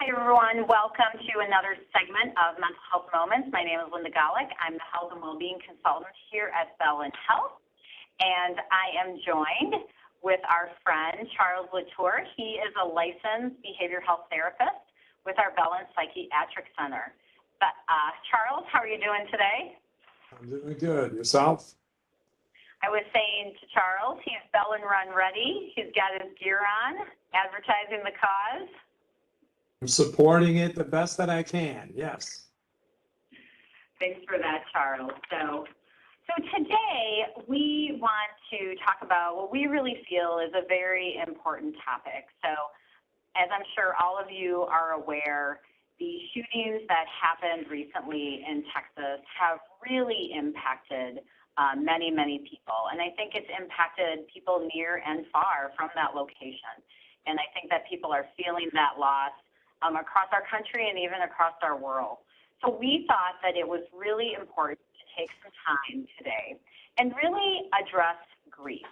Hi, everyone. Welcome to another segment of Mental Health Moments. My name is Linda Golick. I'm the Health and Wellbeing Consultant here at Bellin Health, and I am joined with our friend, Charles Latour. He is a licensed behavioral health therapist with our Bellin Psychiatric Center. But Charles, how are you doing today? I'm doing good. Yourself? I was saying to Charles, he's Bellin Run ready. He's got his gear on, advertising the cause. I'm supporting it the best that I can, yes. Thanks for that, Charles. So today we want to talk about what we really feel is a very important topic. So as I'm sure all of you are aware, the shootings that happened recently in Texas have really impacted many, many people. And I think it's impacted people near and far from that location. And I think that people are feeling that loss across our country and even across our world. So we thought that it was really important to take some time today and really address grief.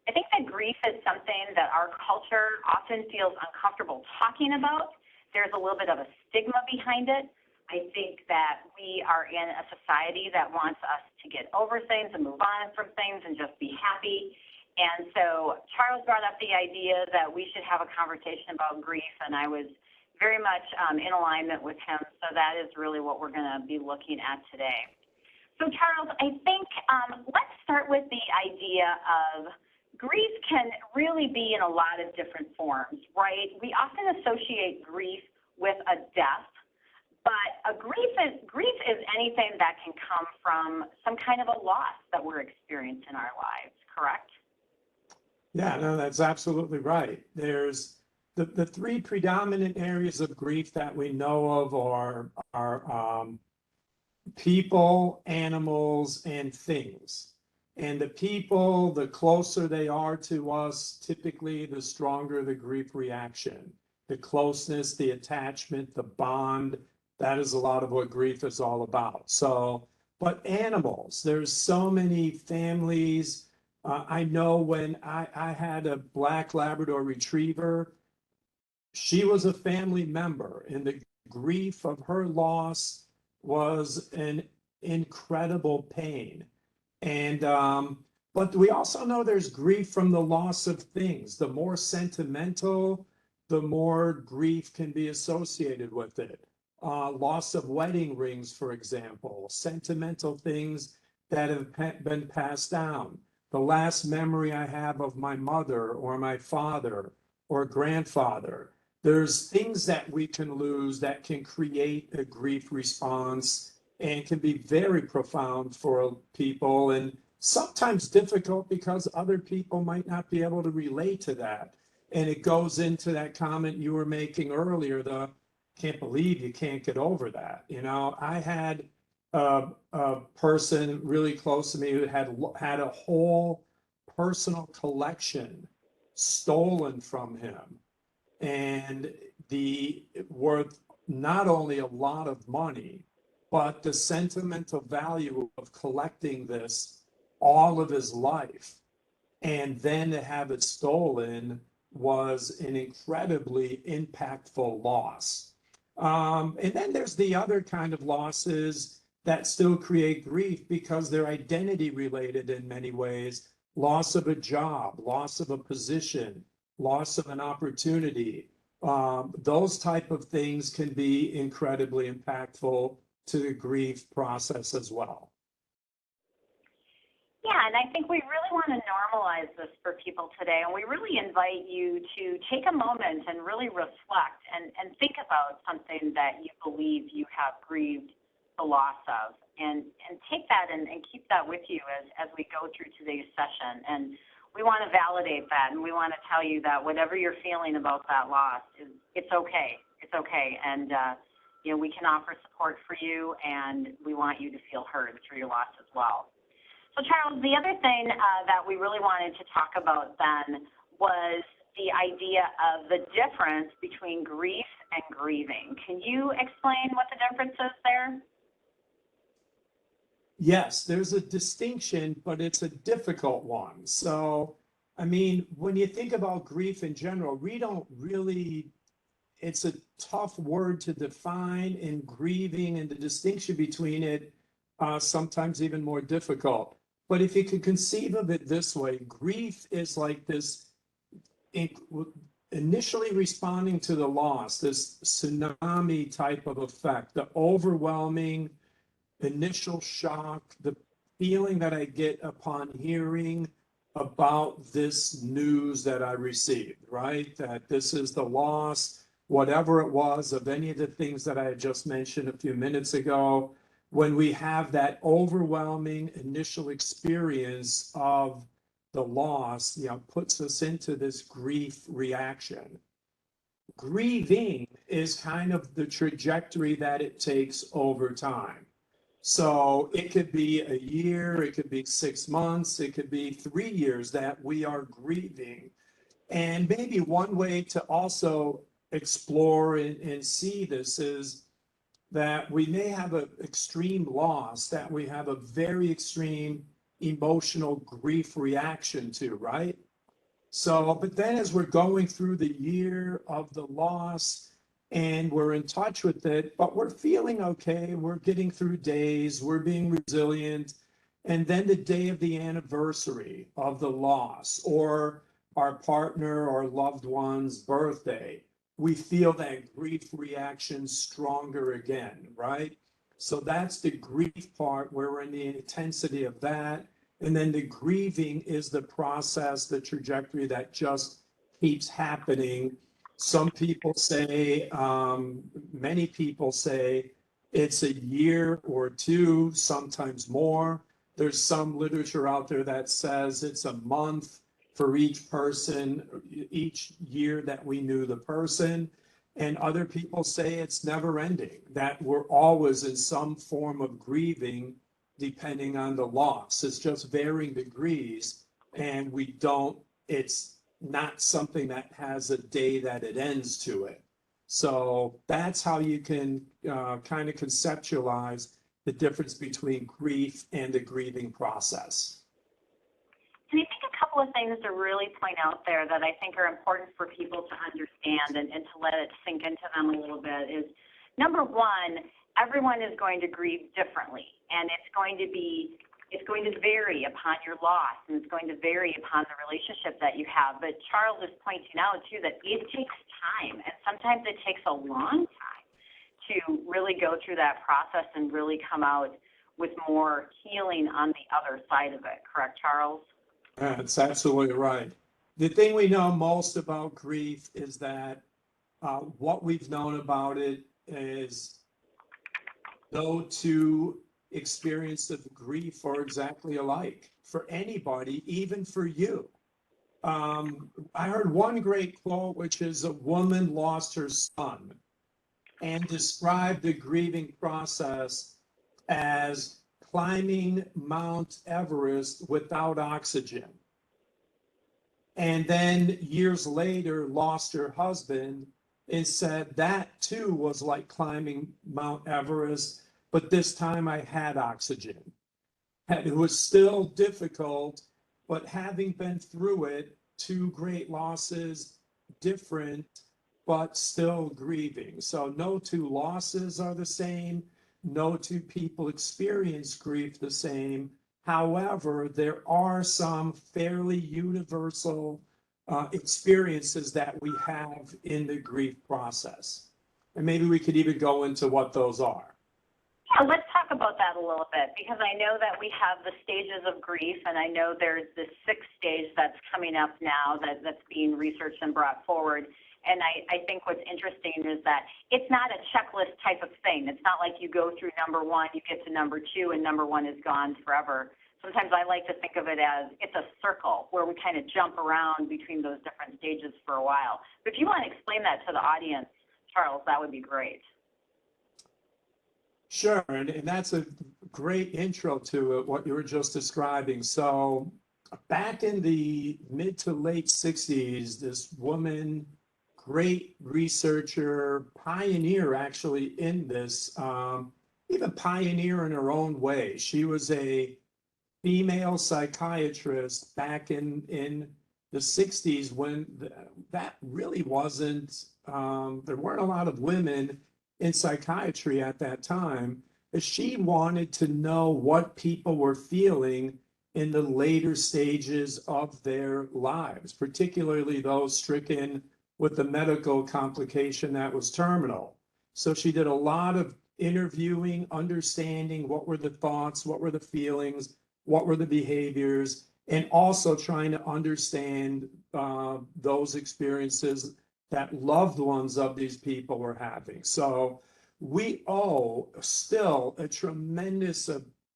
I think that grief is something that our culture often feels uncomfortable talking about. There's a little bit of a stigma behind it. I think that we are in a society that wants us to get over things and move on from things and just be happy. And so Charles brought up the idea that we should have a conversation about grief, and I was very much in alignment with him. So that is really what we're going to be looking at today. So Charles, I think let's start with the idea of grief can really be in a lot of different forms, right? We often associate grief with a death, but grief is anything that can come from some kind of a loss that we're experiencing in our lives, correct? Yeah, no, that's absolutely right. There's the three predominant areas of grief that we know of are people, animals, and things. And the people, the closer they are to us, typically the stronger the grief reaction. The closeness, the attachment, the bond, that is a lot of what grief is all about. So, but animals, there's so many families. I know when I had a black Labrador retriever, she was a family member, and the grief of her loss was an incredible pain. And but we also know there's grief from the loss of things. The more sentimental, the more grief can be associated with it. Loss of wedding rings, for example, sentimental things that have been passed down. The last memory I have of my mother or my father or grandfather. There's things that we can lose that can create a grief response and can be very profound for people and sometimes difficult because other people might not be able to relate to that. And it goes into that comment you were making earlier, can't believe you can't get over that. You know, I had a person really close to me who had a whole personal collection stolen from him, and worth not only a lot of money, but the sentimental value of collecting this all of his life, and then to have it stolen was an incredibly impactful loss. And then there's the other kind of losses that still create grief because they're identity related in many ways. Loss of a job, loss of a position, loss of an opportunity. Those type of things can be incredibly impactful to the grief process as well. Yeah, and I think we really want to normalize this for people today, and we really invite you to take a moment and really reflect and think about something that you believe you have grieved the loss of, and take that and keep that with you as we go through today's session. And we want to validate that, and we want to tell you that whatever you're feeling about that loss, it's okay. It's okay, and you know, we can offer support for you, and we want you to feel heard through your loss as well. So Charles, the other thing that we really wanted to talk about then was the idea of the difference between grief and grieving. Can you explain what the difference is there? Yes, there's a distinction, but it's a difficult one. So, I mean, when you think about grief in general, we don't really it's a tough word to define, and grieving and the distinction between it, sometimes even more difficult. But if you could conceive of it this way, grief is like this initially responding to the loss, this tsunami type of effect, the overwhelming initial shock, the feeling that I get upon hearing about this news that I received, right? That this is the loss, whatever it was, of any of the things that I had just mentioned a few minutes ago. When we have that overwhelming initial experience of the loss, puts us into this grief reaction. Grieving is kind of the trajectory that it takes over time. So it could be a year, it could be 6 months, it could be 3 years that we are grieving. And maybe one way to also explore and see this is that we may have an extreme loss that we have a very extreme emotional grief reaction to, right? So, but then as we're going through the year of the loss and we're in touch with it, but we're feeling okay, we're getting through days, we're being resilient. And then the day of the anniversary of the loss or our partner or loved one's birthday, we feel that grief reaction stronger again, right? So that's the grief part where we're in the intensity of that. And then the grieving is the process, the trajectory that just keeps happening. Some people say, many people say it's a year or two, sometimes more. There's some literature out there that says it's a month for each person, each year that we knew the person. And other people say it's never ending, that we're always in some form of grieving depending on the loss. It's just varying degrees, and it's not something that has a day that it ends to it. So that's how you can kind of conceptualize the difference between grief and the grieving process. And I think a couple of things to really point out there that I think are important for people to understand and to let it sink into them a little bit is, number one, everyone is going to grieve differently, and it's going to vary upon your loss, and it's going to vary upon the relationship that you have. But Charles is pointing out too that it takes time, and sometimes it takes a long time to really go through that process and really come out with more healing on the other side of it. Correct, Charles? That's absolutely right. The thing we know most about grief is that what we've known about it is no two experiences of grief are exactly alike for anybody, even for you. I heard one great quote, which is a woman lost her son and described the grieving process as climbing Mount Everest without oxygen. And then years later lost her husband and said that too was like climbing Mount Everest, but this time I had oxygen. It was still difficult, but having been through it, two great losses, different, but still grieving. So no two losses are the same. No two people experience grief the same. However, there are some fairly universal experiences that we have in the grief process. And maybe we could even go into what those are. Yeah, let's talk about that a little bit, because I know that we have the stages of grief, and I know there's this 6th stage that's coming up now that's being researched and brought forward. And I think what's interesting is that it's not a checklist type of thing. It's not like you go through number 1, you get to number 2, and number 1 is gone forever. Sometimes I like to think of it as it's a circle where we kind of jump around between those different stages for a while. But if you want to explain that to the audience, Charles, that would be great. Sure, and that's a great intro to it, what you were just describing. So back in the mid to late 60s, this woman, great researcher, pioneer actually in this, even pioneer in her own way. She was a female psychiatrist back in the 60s when that really wasn't, there weren't a lot of women in psychiatry at that time. She wanted to know what people were feeling in the later stages of their lives, particularly those stricken with the medical complication that was terminal. So she did a lot of interviewing, understanding what were the thoughts, what were the feelings, what were the behaviors, and also trying to understand those experiences that loved ones of these people were having. So we owe still a tremendous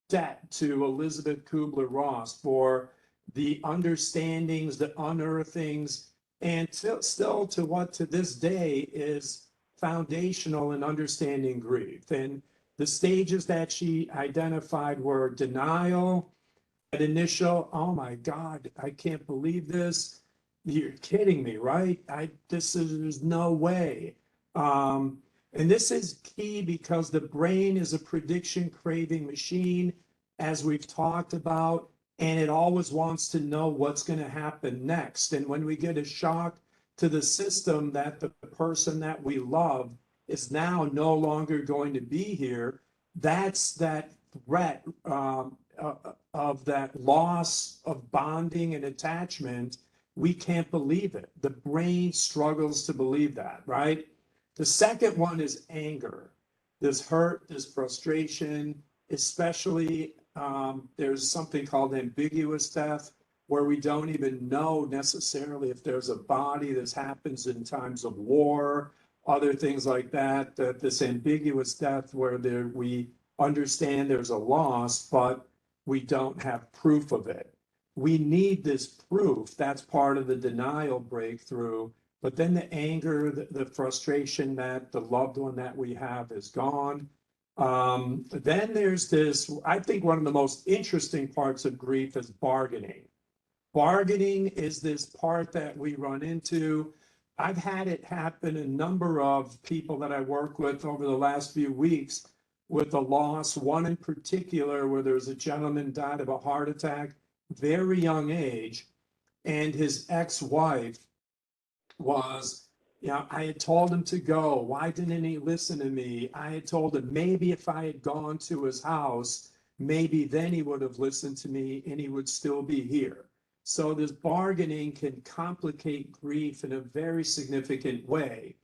debt to Elizabeth Kubler-Ross for the understandings, the unearthings, and still to what to this day is foundational in understanding grief. And the stages that she identified were denial, that initial, oh my God, I can't believe this. You're kidding me, right? There's no way. And this is key because the brain is a prediction craving machine, as we've talked about, and it always wants to know what's going to happen next. And when we get a shock to the system that the person that we love is now no longer going to be here, that's that threat of that loss of bonding and attachment. We can't believe it. The brain struggles to believe that, right? The second one is anger. This hurt, this frustration, especially there's something called ambiguous death, where we don't even know necessarily if there's a body. This happens in times of war, other things like that, that this ambiguous death where we understand there's a loss, but we don't have proof of it. We need this proof. That's part of the denial breakthrough. But then the anger, the frustration that the loved one that we have is gone. Then there's this, I think one of the most interesting parts of grief is bargaining. Bargaining is this part that we run into. I've had it happen, a number of people that I work with over the last few weeks with a loss, one in particular where there was a gentleman died of a heart attack, very young age, and his ex-wife was, I had told him to go. Why didn't he listen to me? I had told him maybe if I had gone to his house, maybe then he would have listened to me and he would still be here. So this bargaining can complicate grief in a very significant way.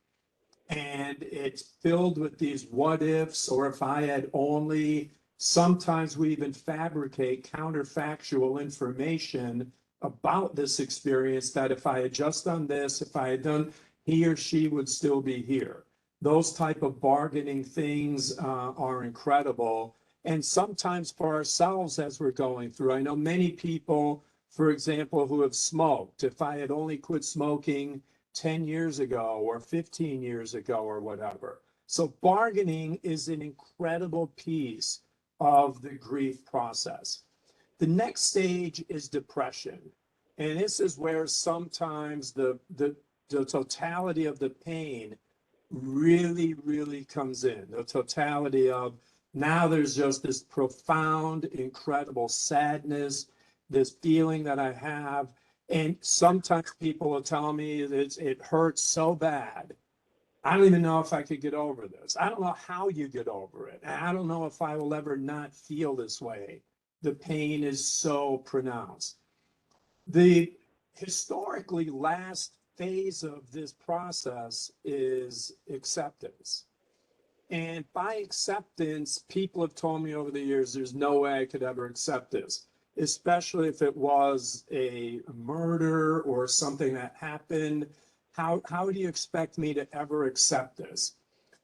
And it's filled with these what ifs, or if I had only. Sometimes we even fabricate counterfactual information about this experience, that if I had just done this, if I had done, he or she would still be here. Those type of bargaining things are incredible. And sometimes for ourselves as we're going through, I know many people, for example, who have smoked. If I had only quit smoking 10 years ago or 15 years ago or whatever. So bargaining is an incredible piece of the grief process. The next stage is depression. And this is where sometimes the totality of the pain really, really comes in. The totality of now there's just this profound, incredible sadness, this feeling that I have. And sometimes people will tell me that it hurts so bad. I don't even know if I could get over this. I don't know how you get over it. I don't know if I will ever not feel this way. The pain is so pronounced. The historically last phase of this process is acceptance. And by acceptance, people have told me over the years, there's no way I could ever accept this, especially if it was a murder or something that happened. How do you expect me to ever accept this?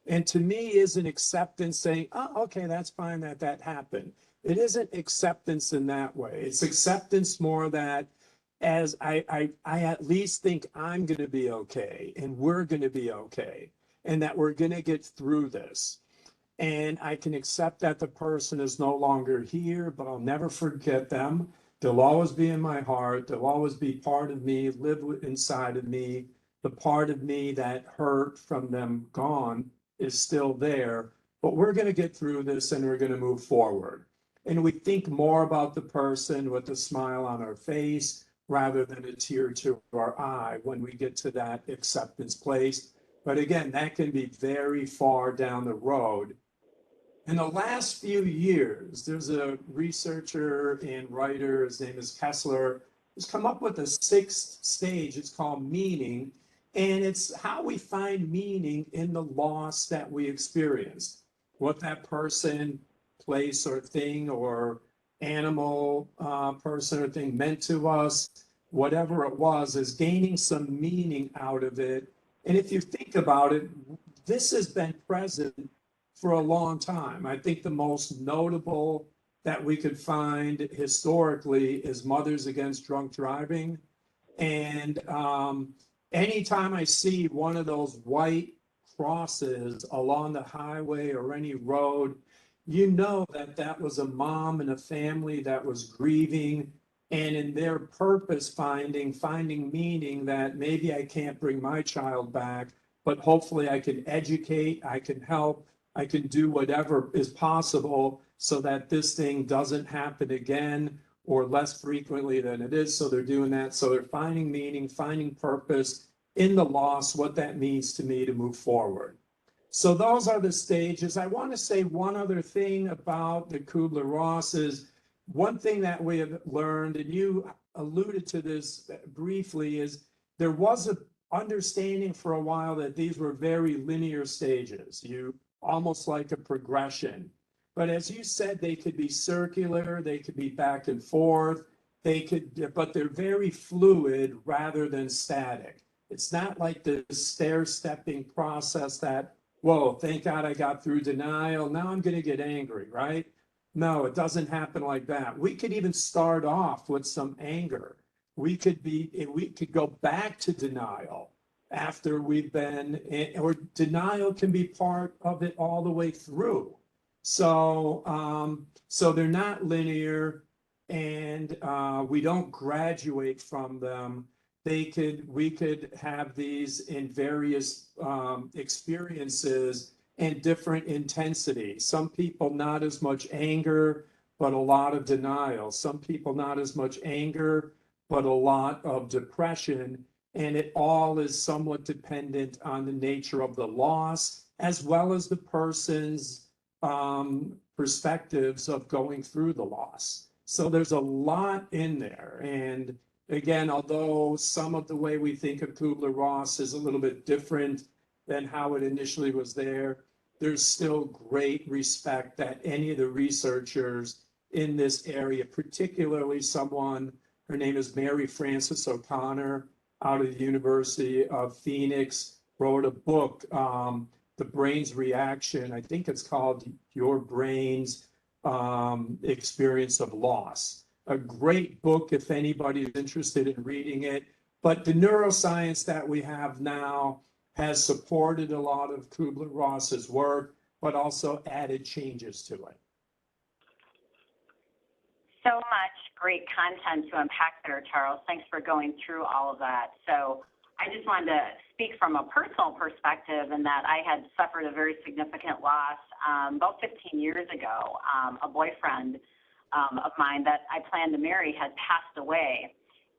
And to me, is an acceptance saying, oh, okay, that's fine that happened. It isn't acceptance in that way. It's acceptance more that as I at least think I'm going to be okay and we're going to be okay and that we're going to get through this. And I can accept that the person is no longer here, but I'll never forget them. They'll always be in my heart. They'll always be part of me, live inside of me. The part of me that hurt from them gone is still there, but we're going to get through this and we're going to move forward. And we think more about the person with the smile on our face. rather than a tear to our eye when we get to that acceptance place. But again, that can be very far down the road. In the last few years, there's a researcher and writer, his name is Kessler, who's come up with a sixth stage. It's called meaning. And it's how we find meaning in the loss that we experience. What that person, place, or thing, or animal, person, or thing meant to us, whatever it was, is gaining some meaning out of it. And if you think about it, this has been present for a long time. I think the most notable that we could find historically is Mothers Against Drunk Driving. And anytime I see one of those white crosses along the highway or any road, you know that that was a mom and a family that was grieving, and in their purpose finding meaning that maybe I can't bring my child back, but hopefully I can educate, I can help, I can do whatever is possible so that this thing doesn't happen again or less frequently than it is. So they're doing that. So they're finding meaning, finding purpose in the loss, what that means to me to move forward. So those are the stages. I want to say one other thing about the Kubler-Ross is one thing that we have learned, and you alluded to this briefly, is there was an understanding for a while that these were very linear stages. You almost like a progression. But as you said, they could be circular, they could be back and forth, but they're very fluid rather than static. It's not like the stair-stepping process that, whoa, thank God I got through denial, now I'm gonna get angry, right? No, it doesn't happen like that. We could even start off with some anger. We could go back to denial after we've been, or denial can be part of it all the way through. So, so they're not linear, and we don't graduate from them. We could have these in various experiences and different intensity. Some people not as much anger, but a lot of denial. Some people not as much anger, but a lot of depression. And it all is somewhat dependent on the nature of the loss, as well as the person's perspectives of going through the loss. So there's a lot in there. And again, although some of the way we think of Kubler-Ross is a little bit different than how it initially was there, there's still great respect that any of the researchers in this area, particularly someone, her name is Mary Frances O'Connor, out of the University of Phoenix, wrote a book, The Brain's Reaction. I think it's called Your Brain's Experience of Loss. A great book if anybody's interested in reading it. But the neuroscience that we have now has supported a lot of Kubler-Ross's work, but also added changes to it. So much great content to unpack there, Charles. Thanks for going through all of that. So I just wanted to speak from a personal perspective in that I had suffered a very significant loss about 15 years ago. A boyfriend of mine that I planned to marry had passed away.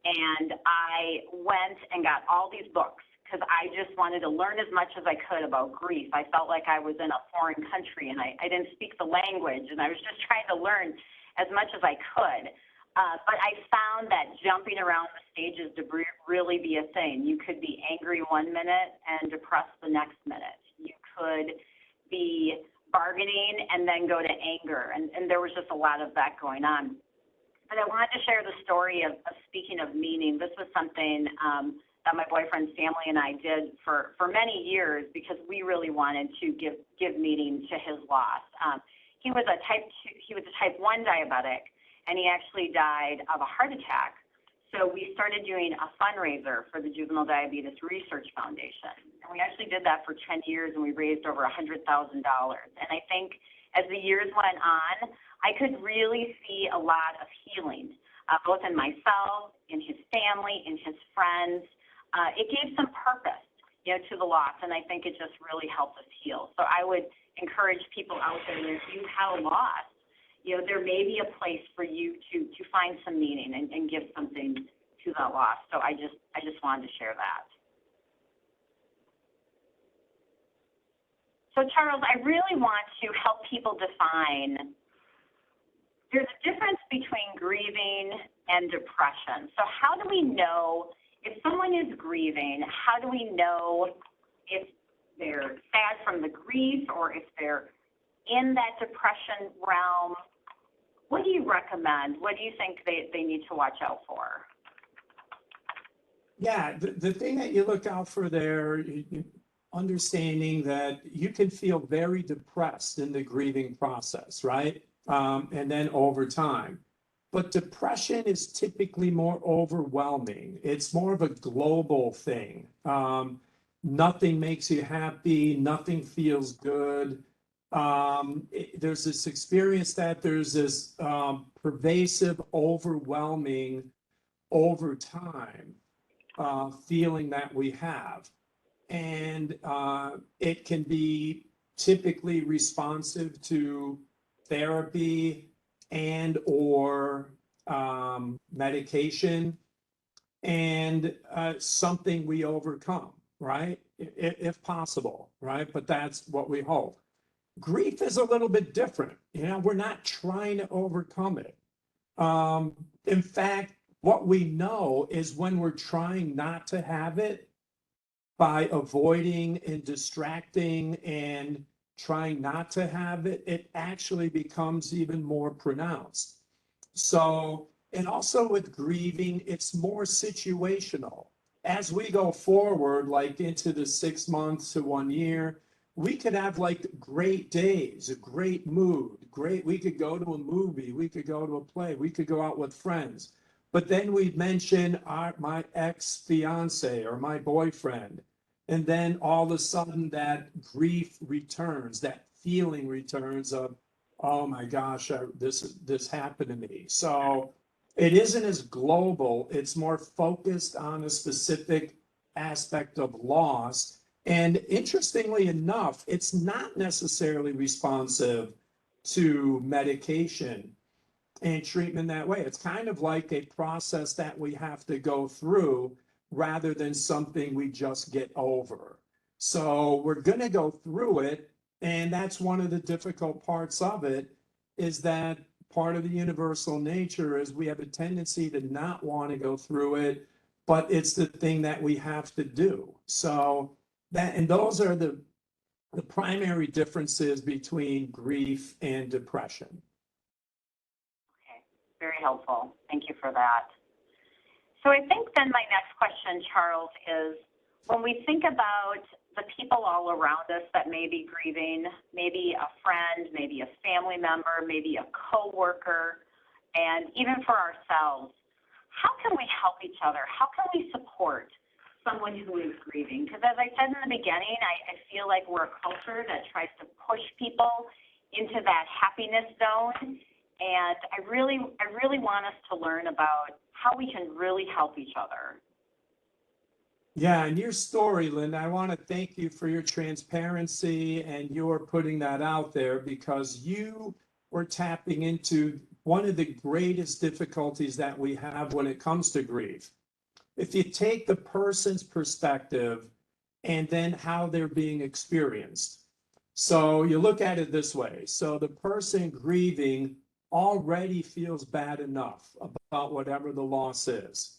And I went and got all these books because I just wanted to learn as much as I could about grief. I felt like I was in a foreign country and I didn't speak the language, and I was just trying to learn as much as I could. But I found that jumping around the stages to really be a thing. You could be angry one minute and depressed the next minute. You could be bargaining and then go to anger. And there was just a lot of that going on. But I wanted to share the story of speaking of meaning. This was something that my boyfriend's family and I did for many years because we really wanted to give meaning to his loss. He was a type 1 diabetic, and he actually died of a heart attack. So we started doing a fundraiser for the Juvenile Diabetes Research Foundation. And we actually did that for 10 years, and we raised over $100,000. And I think as the years went on, I could really see a lot of healing, both in myself, in his family, in his friends. It gave some purpose, to the loss, and I think it just really helped us heal. So I would encourage people out there that if you have a loss, there may be a place for you to find some meaning and give something to that loss. So I just wanted to share that. So Charles, I really want to help people define, there's a difference between grieving and depression. So how do we know if someone is grieving? How do we know if they're sad from the grief or if they're in that depression realm? What do you recommend? What do you think they need to watch out for? Yeah, the thing that you look out for there, understanding that you can feel very depressed in the grieving process, right? And then over time. But depression is typically more overwhelming. It's more of a global thing. Nothing makes you happy, nothing feels good. There's this experience that there's this pervasive, overwhelming, over time feeling that we have. And it can be typically responsive to therapy and or medication, and something we overcome, right? If possible, right? But that's what we hope. Grief is a little bit different. We're not trying to overcome it. In fact, what we know is when we're trying not to have it, by avoiding and distracting and trying not to have it, it actually becomes even more pronounced. So, and also with grieving, it's more situational. As we go forward, like into the 6 months to 1 year, we could have like great days, a great mood, we could go to a movie, we could go to a play, we could go out with friends. But then we'd mention my ex-fiance or my boyfriend. And then all of a sudden that grief returns, that feeling returns of, oh my gosh, this happened to me. So it isn't as global, it's more focused on a specific aspect of loss. And interestingly enough, it's not necessarily responsive to medication and treatment that way. It's kind of like a process that we have to go through rather than something we just get over. So we're going to go through it. And that's one of the difficult parts of it, is that part of the universal nature is we have a tendency to not want to go through it, but it's the thing that we have to do. So that, and those are the primary differences between grief and depression. Okay, very helpful. Thank you for that. So I think then my next question, Charles, is when we think about the people all around us that may be grieving, maybe a friend, maybe a family member, maybe a coworker, and even for ourselves, how can we help each other? How can we support someone who is grieving? Because as I said in the beginning, I feel like we're a culture that tries to push people into that happiness zone. And I really want us to learn about how we can really help each other. Yeah, and your story, Linda, I want to thank you for your transparency and your putting that out there, because you were tapping into one of the greatest difficulties that we have when it comes to grief. If you take the person's perspective and then how they're being experienced. So you look at it this way. So the person grieving already feels bad enough about whatever the loss is.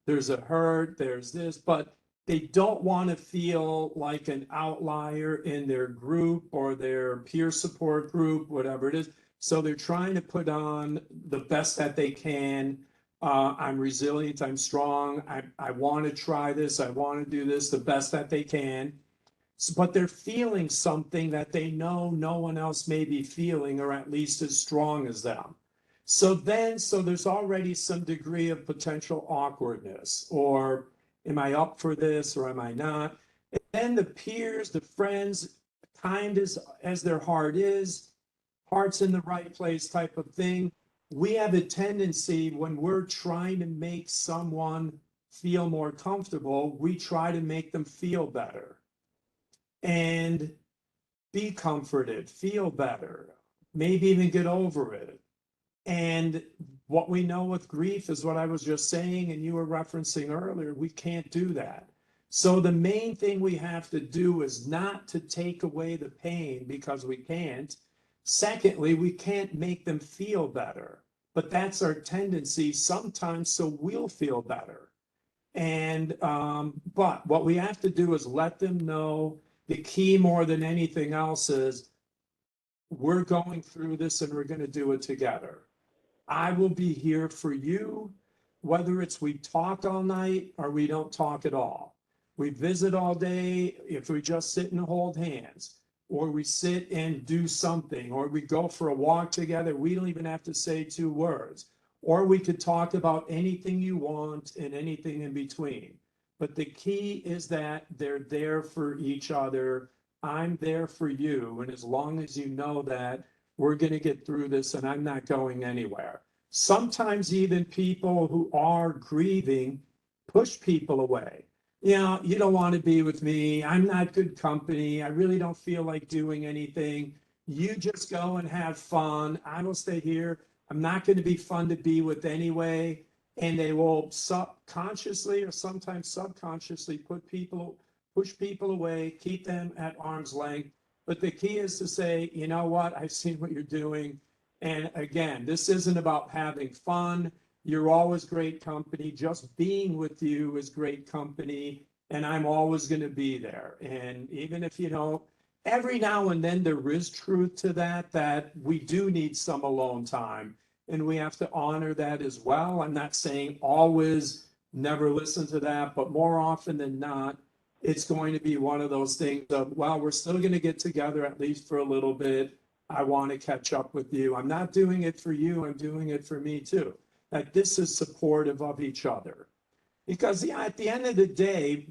There's a hurt, there's this, but they don't want to feel like an outlier in their group or their peer support group, whatever it is. So they're trying to put on the best that they can. I'm resilient, I'm strong, I want to try this, I want to do this the best that they can. But they're feeling something that they know no one else may be feeling, or at least as strong as them. So there's already some degree of potential awkwardness, or am I up for this or am I not? And then the peers, the friends, kind as their heart is, heart's in the right place type of thing. We have a tendency, when we're trying to make someone feel more comfortable, we try to make them feel better and be comforted, feel better, maybe even get over it. And what we know with grief is what I was just saying, and you were referencing earlier, we can't do that. So the main thing we have to do is not to take away the pain, because we can't. Secondly, we can't make them feel better, but that's our tendency sometimes, so we'll feel better. And but what we have to do is let them know, the key more than anything else is, we're going through this and we're going to do it together. I will be here for you, whether it's we talk all night or we don't talk at all. We visit all day, if we just sit and hold hands, or we sit and do something, or we go for a walk together. We don't even have to say 2 words. Or we could talk about anything you want and anything in between. But the key is that they're there for each other. I'm there for you. And as long as you know that, we're going to get through this and I'm not going anywhere. Sometimes even people who are grieving push people away. You know, you don't want to be with me. I'm not good company. I really don't feel like doing anything. You just go and have fun. I will stay here. I'm not going to be fun to be with anyway. And they will subconsciously or sometimes subconsciously push people away, keep them at arm's length. But the key is to say, you know what, I've seen what you're doing. And again, this isn't about having fun. You're always great company. Just being with you is great company. And I'm always going to be there. And even if you don't, every now and then there is truth to that, that we do need some alone time. And we have to honor that as well. I'm not saying always never listen to that, but more often than not, it's going to be one of those things of, well, we're still going to get together at least for a little bit. I want to catch up with you. I'm not doing it for you. I'm doing it for me too. That this is supportive of each other. Because yeah, at the end of the day,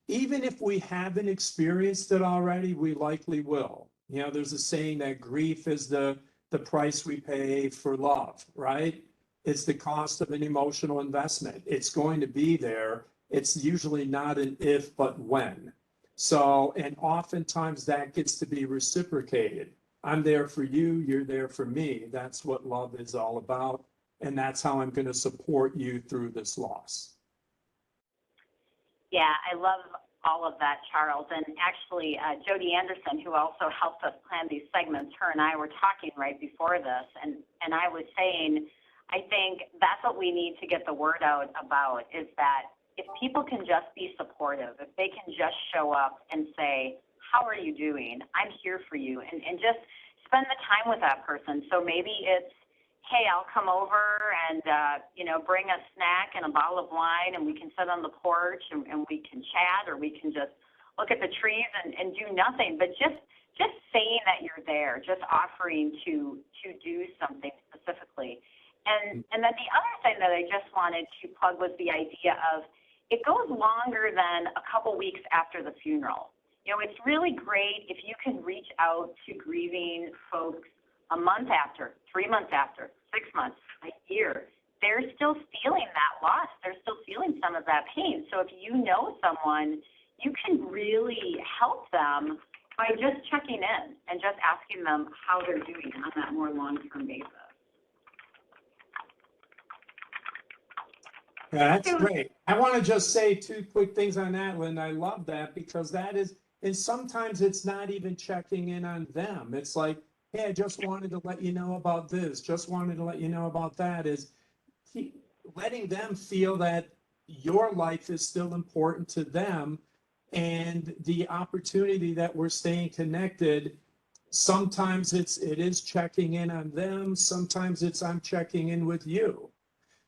even if we haven't experienced it already, we likely will. You know, there's a saying that grief is the price we pay for love, right? It's the cost of an emotional investment. It's going to be there. It's usually not an if, but when. So, and oftentimes that gets to be reciprocated. I'm there for you, you're there for me. That's what love is all about. And that's how I'm going to support you through this loss. Yeah, I love all of that, Charles. And actually, Jody Anderson, who also helped us plan these segments, her and I were talking right before this, and I was saying, I think that's what we need to get the word out about, is that if people can just be supportive, if they can just show up and say, how are you doing? I'm here for you, and just spend the time with that person. So maybe it's, hey, I'll come over and, bring a snack and a bottle of wine, and we can sit on the porch and we can chat, or we can just look at the trees and do nothing. But just saying that you're there, just offering to do something specifically. And then the other thing that I just wanted to plug was the idea of, it goes longer than a couple weeks after the funeral. You know, it's really great if you can reach out to grieving folks a month after, 3 months after, 6 months, a year. They're still feeling that loss. They're still feeling some of that pain. So if you know someone, you can really help them by just checking in and just asking them how they're doing on that more long-term basis. Yeah, that's great. I want to just say 2 quick things on that, Lynn. I love that, because that is, and sometimes it's not even checking in on them. It's like, hey, I just wanted to let you know about this, just wanted to let you know about that, is letting them feel that your life is still important to them, and the opportunity that we're staying connected. Sometimes it is checking in on them. Sometimes it's I'm checking in with you,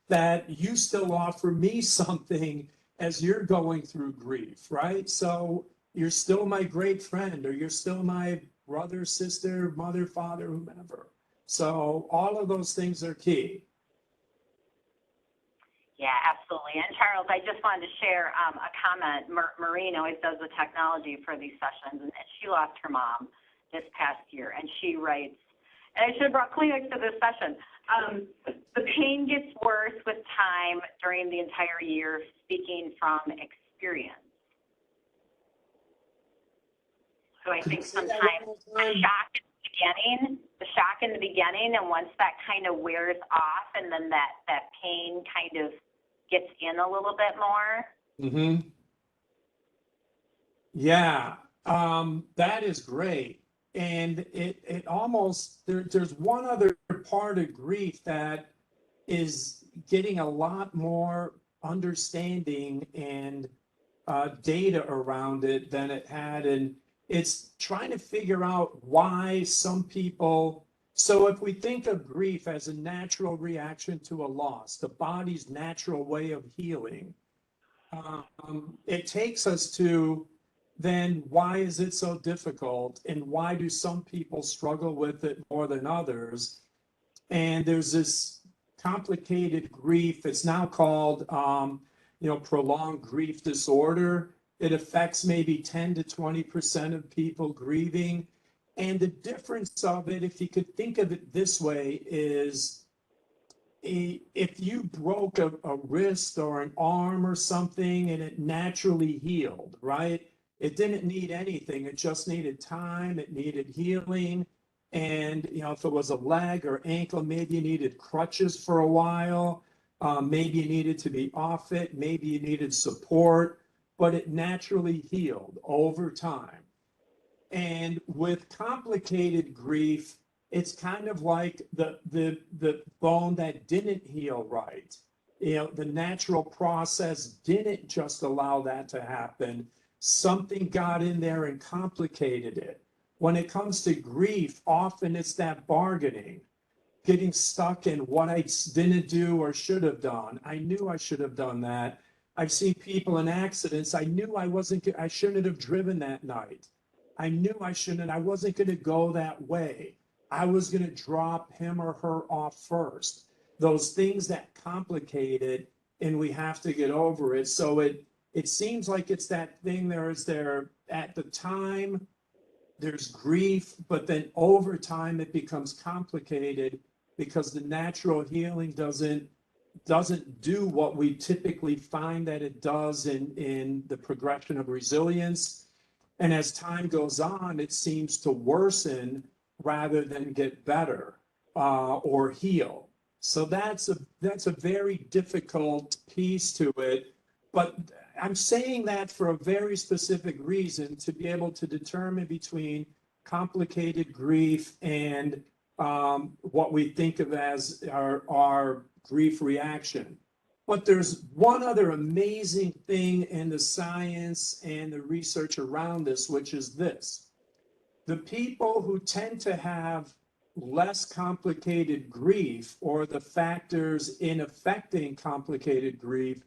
that you still offer me something as you're going through grief, right? So you're still my great friend, or you're still my brother, sister, mother, father, whomever. So all of those things are key. Yeah, absolutely. And Charles, I just wanted to share a comment. Maureen always does the technology for these sessions, and she lost her mom this past year, and she writes, and I should have brought Kleenex to this session. The pain gets worse with time during the entire year, speaking from experience. So I think sometimes a shock is shock in the beginning, and once that kind of wears off, and then that pain kind of gets in a little bit more. Mm-hmm. Yeah, that is great. And it almost, there's one other part of grief that is getting a lot more understanding and data around it than it had. And it's trying to figure out why some people. So if we think of grief as a natural reaction to a loss, the body's natural way of healing, it takes us to then why is it so difficult and why do some people struggle with it more than others? And there's this complicated grief. It's now called, prolonged grief disorder. It affects maybe 10 to 20% of people grieving. And the difference of it, if you could think of it this way, is if you broke a wrist or an arm or something and it naturally healed, right? It didn't need anything. It just needed time. It needed healing. And, if it was a leg or ankle, maybe you needed crutches for a while. Maybe you needed to be off it. Maybe you needed support, but it naturally healed over time. And with complicated grief, it's kind of like the bone that didn't heal right. The natural process didn't just allow that to happen. Something got in there and complicated it. When it comes to grief, often it's that bargaining, getting stuck in what I didn't do or should have done. I knew I should have done that. I've seen people in accidents. I knew I shouldn't have driven that night. I knew I wasn't going to go that way. I was going to drop him or her off first. Those things that complicate it, and we have to get over it. So it seems like it's that thing there at the time, there's grief, but then over time it becomes complicated because the natural healing doesn't do what we typically find that it does in the progression of resilience. And as time goes on, it seems to worsen rather than get better or heal. So that's a very difficult piece to it. But I'm saying that for a very specific reason, to be able to determine between complicated grief and what we think of as our grief reaction. But there's one other amazing thing in the science and the research around this, which is this. The people who tend to have less complicated grief, or the factors in affecting complicated grief,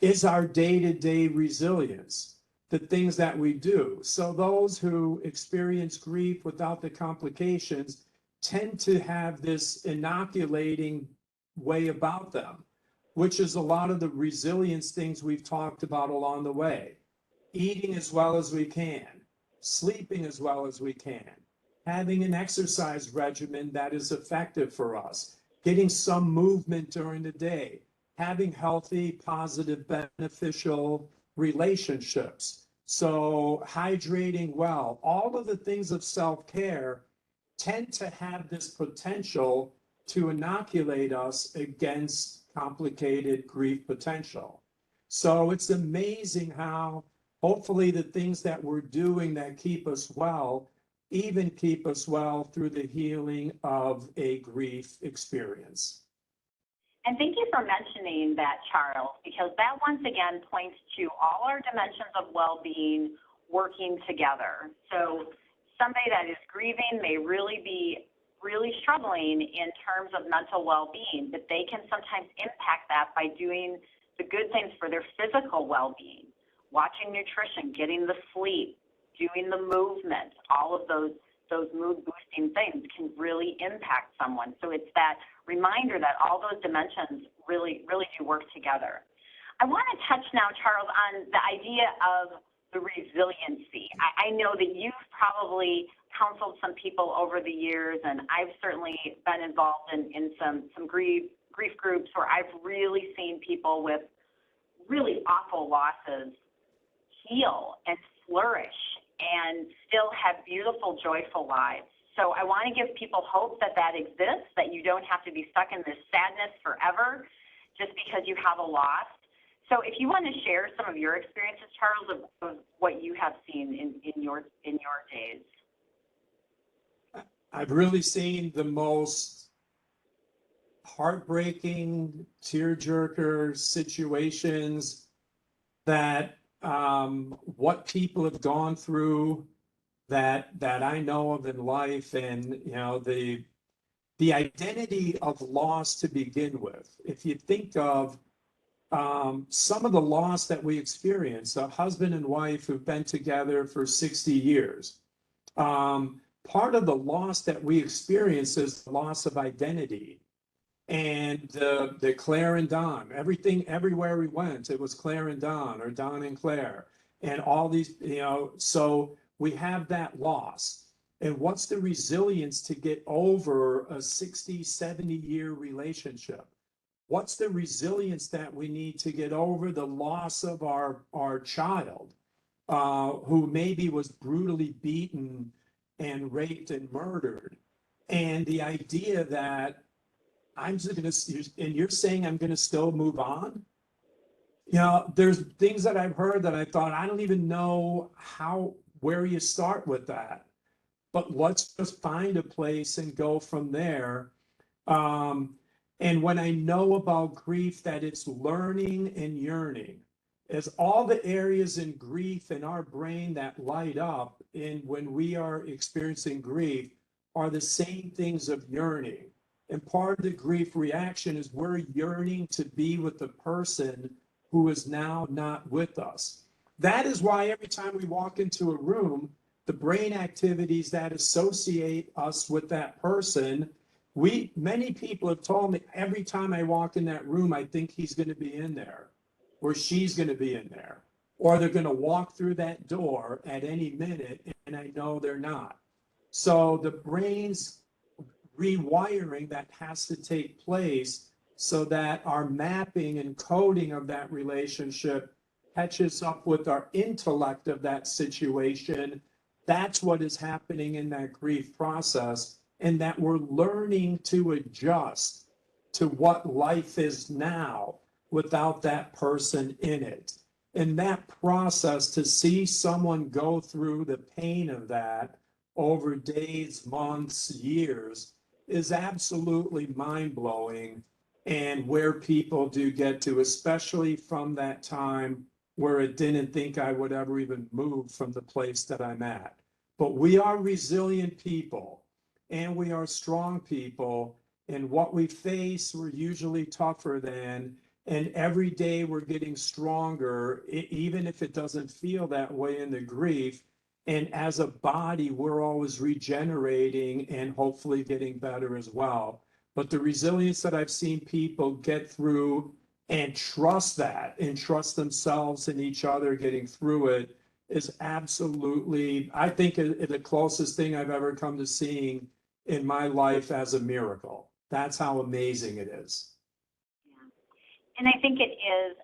is our day-to-day resilience, the things that we do. So those who experience grief without the complications tend to have this inoculating way about them, which is a lot of the resilience things we've talked about along the way. Eating as well as we can, sleeping as well as we can, having an exercise regimen that is effective for us, getting some movement during the day, having healthy, positive, beneficial relationships. So hydrating well, all of the things of self-care tend to have this potential to inoculate us against complicated grief potential. So it's amazing how hopefully the things that we're doing that keep us well, even keep us well through the healing of a grief experience. And thank you for mentioning that, Charles, because that once again points to all our dimensions of well-being working together. So somebody that is grieving may really be struggling in terms of mental well-being, but they can sometimes impact that by doing the good things for their physical well-being, watching nutrition, getting the sleep, doing the movement, all of those mood-boosting things can really impact someone. So it's that reminder that all those dimensions really do work together. I want to touch now, Charles, on the idea of the resiliency. I know that you've probably counseled some people over the years, and I've certainly been involved in some grief groups where I've really seen people with really awful losses heal and flourish and still have beautiful, joyful lives. So I want to give people hope that that exists, that you don't have to be stuck in this sadness forever just because you have a loss. So if you want to share some of your experiences, Charles, of what you have seen in your days. I've really seen the most heartbreaking, tearjerker situations that what people have gone through that I know of in life, and the identity of loss to begin with. If you think of some of the loss that we experience, a husband and wife who've been together for 60 years. Part of the loss that we experience is the loss of identity. And the Claire and Don, everything, everywhere we went, it was Claire and Don, or Don and Claire, and all these, so we have that loss. And what's the resilience to get over a 60, 70-year relationship? What's the resilience that we need to get over the loss of our child, who maybe was brutally beaten and raped and murdered? And the idea that I'm just going to, and you're saying I'm going to still move on? There's things that I've heard that I thought, I don't even know where you start with that. But let's just find a place and go from there. And when I know about grief, that it's learning and yearning, as all the areas in grief in our brain that light up when we are experiencing grief are the same things of yearning. And part of the grief reaction is we're yearning to be with the person who is now not with us. That is why every time we walk into a room, the brain activities that associate us with that person, many people have told me every time I walk in that room, I think he's going to be in there, or she's going to be in there, or they're going to walk through that door at any minute, and I know they're not. So the brain's rewiring that has to take place so that our mapping and coding of that relationship catches up with our intellect of that situation. That's what is happening in that grief process, and that we're learning to adjust to what life is now without that person in it. And that process, to see someone go through the pain of that over days, months, years, is absolutely mind-blowing, and where people do get to, especially from that time where it didn't think I would ever even move from the place that I'm at. But we are resilient people, and we are strong people, and what we face, we're usually tougher than, and every day we're getting stronger, even if it doesn't feel that way in the grief. And as a body, we're always regenerating and hopefully getting better as well. But the resilience that I've seen people get through and trust that, and trust themselves and each other getting through it, is absolutely, I think, the closest thing I've ever come to seeing in my life as a miracle. That's how amazing it is. And I think it is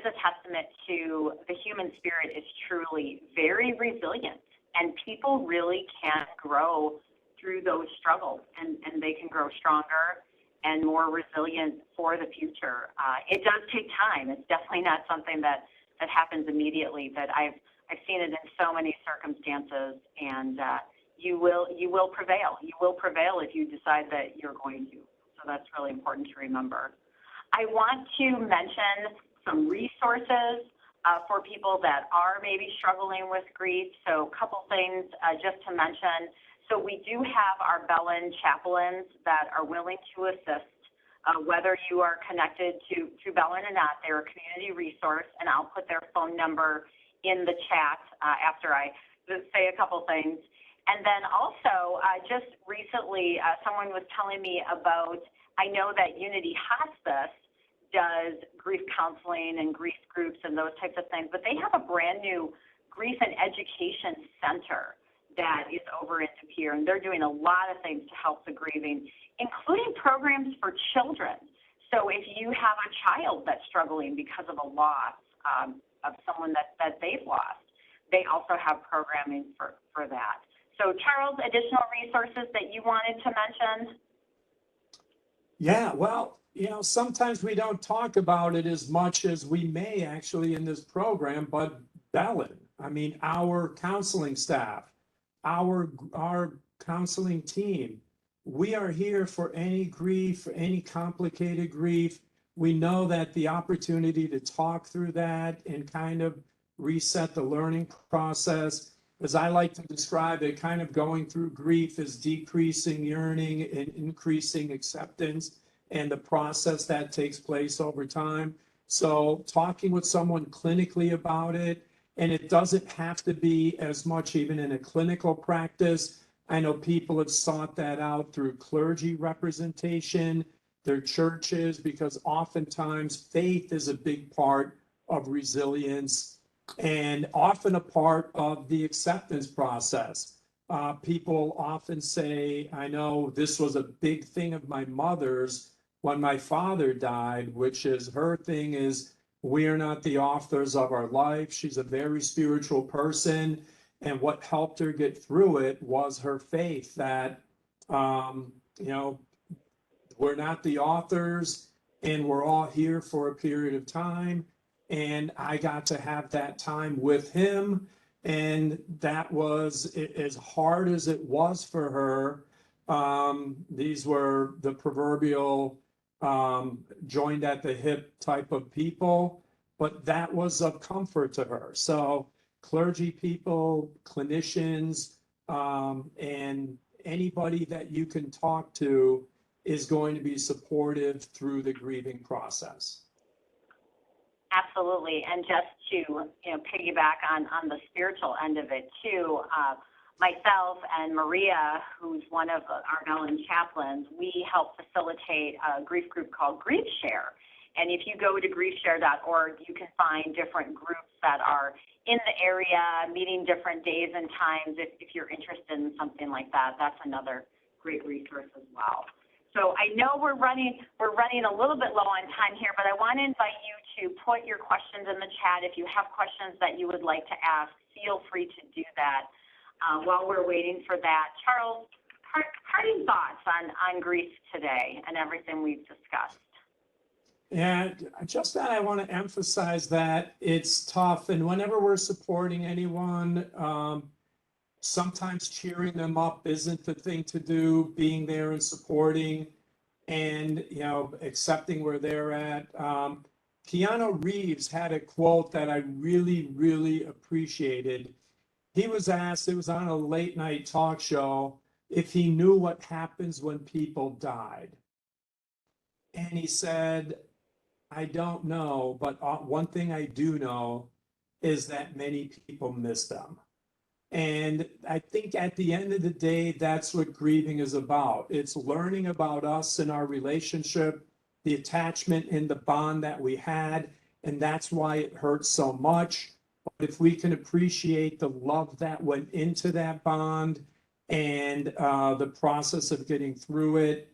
a testament to the human spirit is truly very resilient, and people really can grow through those struggles, and they can grow stronger and more resilient for the future. It does take time. It's definitely not something that happens immediately, but I've seen it in so many circumstances, and you will prevail. You will prevail if you decide that you're going to. So that's really important to remember. I want to mention some resources for people that are maybe struggling with grief. So a couple things just to mention. So we do have our Bellin chaplains that are willing to assist, whether you are connected to Bellin or not. They're a community resource, and I'll put their phone number in the chat after I say a couple things. And then also, just recently, someone was telling me about, I know that Unity Hospice does grief counseling and grief groups and those types of things, but they have a brand new grief and education center that is over in De Pere, and they're doing a lot of things to help the grieving, including programs for children. So if you have a child that's struggling because of a loss of someone that they've lost, they also have programming for that. So Charles, additional resources that you wanted to mention? Yeah, well, sometimes we don't talk about it as much as we may actually in this program, but Bellin, I mean, our counseling staff, our counseling team, we are here for any grief, for any complicated grief. We know that the opportunity to talk through that and kind of reset the learning process, as I like to describe it, kind of going through grief is decreasing yearning and increasing acceptance and the process that takes place over time. So talking with someone clinically about it, and it doesn't have to be as much even in a clinical practice. I know people have sought that out through clergy representation, their churches, because oftentimes faith is a big part of resilience and often a part of the acceptance process. People often say, I know this was a big thing of my mother's when my father died, which is her thing is we are not the authors of our life. She's a very spiritual person. And what helped her get through it was her faith that, we're not the authors and we're all here for a period of time. And I got to have that time with him. And that was as hard as it was for her. These were the proverbial joined at the hip type of people, but that was of comfort to her. So clergy people, clinicians, and anybody that you can talk to is going to be supportive through the grieving process. Absolutely, and just to piggyback on the spiritual end of it too, myself and Maria, who's one of our Bellin chaplains, we help facilitate a grief group called GrievesShare. And if you go to grieveshare.org, you can find different groups that are in the area, meeting different days and times. If you're interested in something like that, that's another great resource as well. So I know we're running a little bit low on time here, but I want to invite you to put your questions in the chat. If you have questions that you would like to ask, feel free to do that while we're waiting for that. Charles, parting thoughts on grief today and everything we've discussed. And just that I want to emphasize that it's tough. And whenever we're supporting anyone, sometimes cheering them up isn't the thing to do, being there and supporting and, accepting where they're at. Keanu Reeves had a quote that I really, really appreciated. He was asked, it was on a late night talk show, if he knew what happens when people died. And he said, I don't know, but one thing I do know is that many people miss them. And I think at the end of the day, that's what grieving is about. It's learning about us and our relationship, the attachment and the bond that we had. And that's why it hurts so much. But if we can appreciate the love that went into that bond and the process of getting through it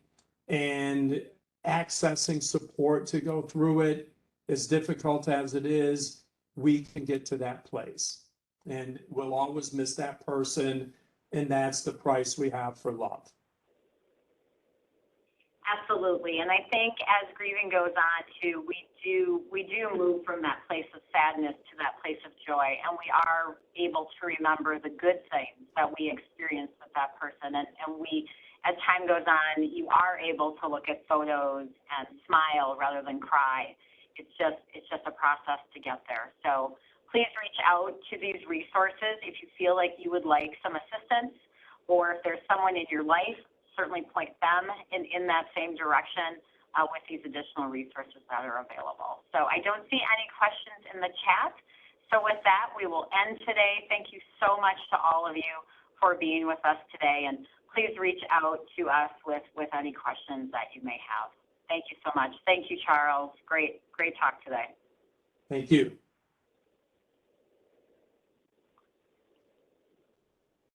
and accessing support to go through it, as difficult as it is, we can get to that place. And we'll always miss that person, and that's the price we have for love. Absolutely, and I think as grieving goes on too, we do move from that place of sadness to that place of joy, and we are able to remember the good things that we experienced with that person, and we, as time goes on, you are able to look at photos and smile rather than cry. It's just a process to get there. So please reach out to these resources if you feel like you would like some assistance, or if there's someone in your life, certainly point them in that same direction with these additional resources that are available. So I don't see any questions in the chat. So with that, we will end today. Thank you so much to all of you for being with us today, and please reach out to us with any questions that you may have. Thank you so much. Thank you, Charles. Great talk today. Thank you.